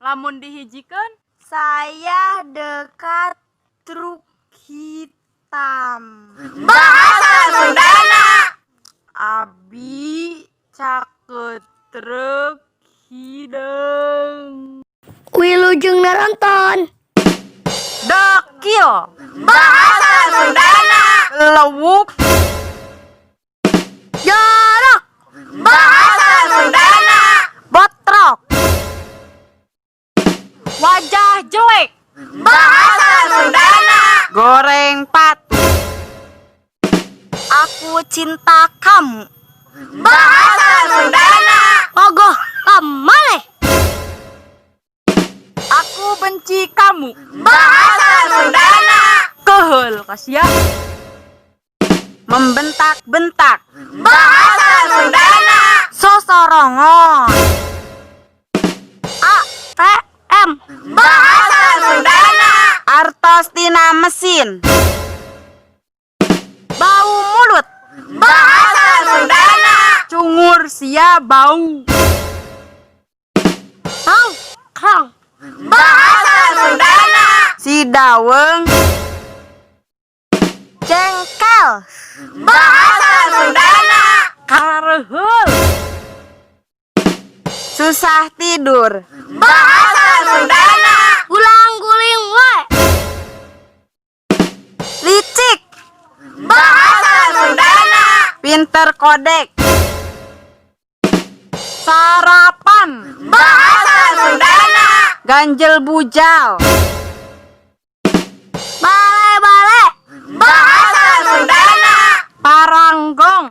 Lamun dihijikeun, saya dekat truk hitam. bahasa Sundana. Abi caketrek hideung. Wilujeng nonton. Dekil, bahasa Sundana. Lewuk, Jorok. bahasa Sundana. Botrok, wajah jelek, bahasa Sundana. Goreng patu, Aku cinta kamu. bahasa Sundana. Ogoh kamaleh. Aku benci kamu, bahasa Sundana. Keheul kasia. Membentak-bentak, bahasa Sundana. Sosorongon. ATM. Bahasa Sundana. Artos tina mesin, Bau mulut. bahasa Sundana. Cungur sia bau, Krang. bahasa Sundana. Si daweng, Jengkel. bahasa Sundana. Kareuheul, susah tidur, bahasa Sundana. Ulang guling we. Licik, bahasa Sundana. Pinter kodek, sarapan, bahasa Sundana. Ganjel bujal, Bale-bale. bahasa Sundana. Paranggong,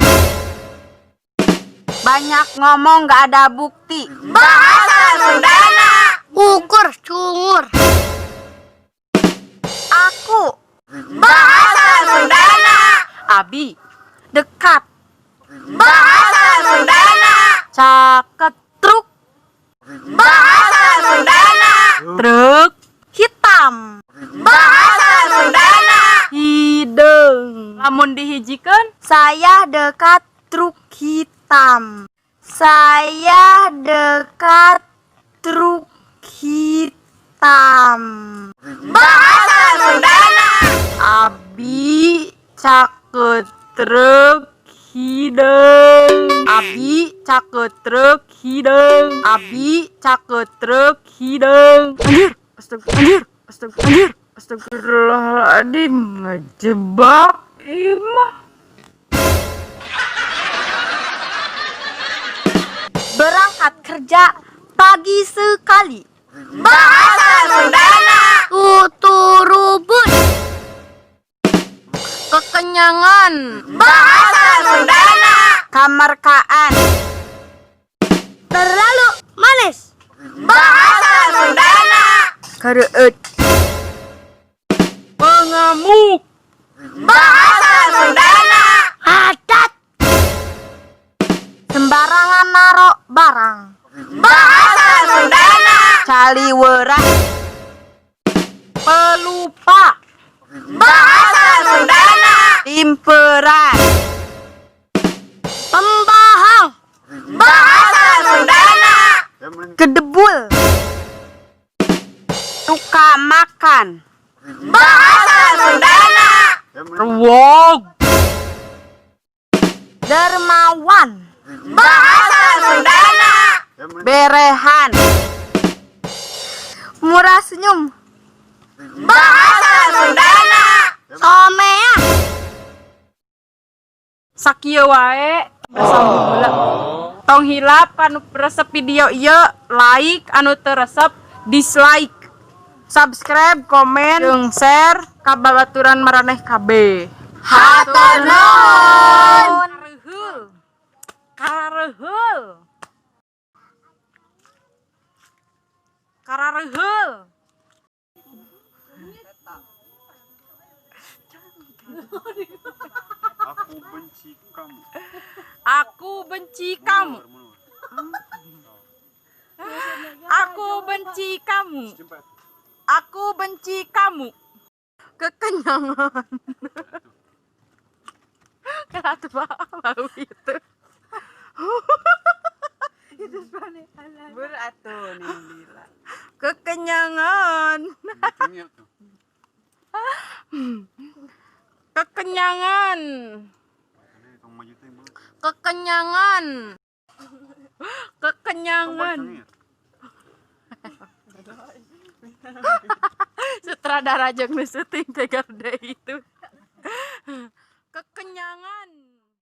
banyak ngomong gak ada bukti, bahasa Sundana. Ukur cungur. Aku, bahasa Sundana. Abi, dekat, bahasa Sundana. Caketruk, bahasa Sundana. Truk hitam, bahasa Sundana. Hideung, lamun dihijikeun, Saya dekat truk hitam. Saya dekat truk hitam. bahasa Sundana. Abi caketrek hideung. Abi caketrek hideung. Abi caketrek hideung. Anjir, astagfirullahaladzim, ngejebak imah. Berangkat kerja pagi sekali. Bahasa Sundana. Tuturubun. Kekenyangan, bahasa Sundana. Kamarkaan, Terlalu manis. bahasa Sundana. Kareueut, pengamuk, bahasa Sundana. Adat. Sembarangan naro barang, bahasa Sundana. Caliweran, pelupa, bahasa Sundana. Timperan, Pembahang. bahasa Sundana. Gedebul, suka makan, bahasa Sundana. Ruwog, Dermawan. bahasa Sundana. Berehan, Murah senyum. bahasa Sundana. Somea. Sakieu wae bersambung heula. Tong hilap anu resep video ieu, like anu teu resep dislike. Subscribe, komen, jeung share ka babaturan maraneh kabeh. Hatur nuhun. Kareuheul. Kareuheul. Aku benci kamu. Aku benci kamu. Aku benci kamu. Aku benci kamu. Kekenyangan. Kenapa bau itu? Itu Beratuh nih Lila. Kekenyangan. Bacanya tuh. Kekenyangan. Ada tong maju teh mah. Kekenyangan. Kekenyangan. Sutradara jeung nu syuting teh itu.